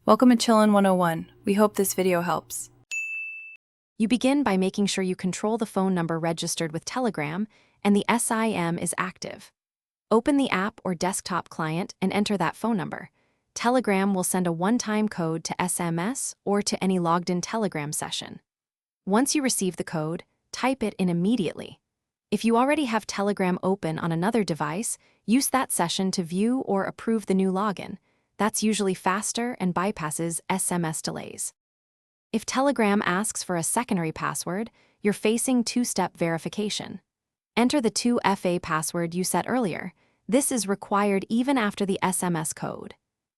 Welcome to Chillin' 101. We hope this video helps. You begin by making sure you control the phone number registered with Telegram and the SIM is active. Open the app or desktop client and enter that phone number. Telegram will send a one-time code to SMS or to any logged-in Telegram session. Once you receive the code, type it in immediately. If you already have Telegram open on another device, use that session to view or approve the new login. That's usually faster and bypasses SMS delays. If Telegram asks for a secondary password, you're facing two-step verification. Enter the 2FA password you set earlier. This is required even after the SMS code.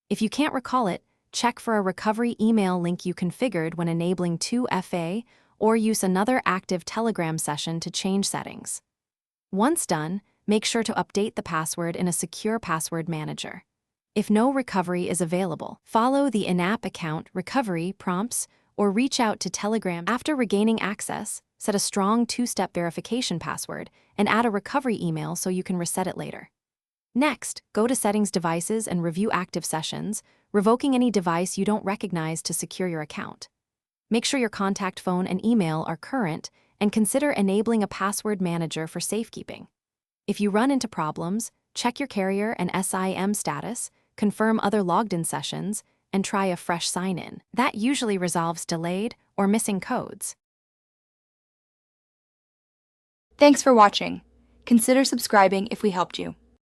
If you can't recall it, check for a recovery email link you configured when enabling 2FA or use another active Telegram session to change settings. Once done, make sure to update the password in a secure password manager. If no recovery is available, follow the in-app account recovery prompts or reach out to Telegram. After regaining access, set a strong two-step verification password and add a recovery email so you can reset it later. Next, go to Settings Devices and review active sessions, revoking any device you don't recognize to secure your account. Make sure your contact phone and email are current and consider enabling a password manager for safekeeping. If you run into problems, check your carrier and SIM status, confirm other logged-in sessions, and try a fresh sign-in. That usually resolves delayed or missing codes. Thanks for watching. Consider subscribing if we helped you.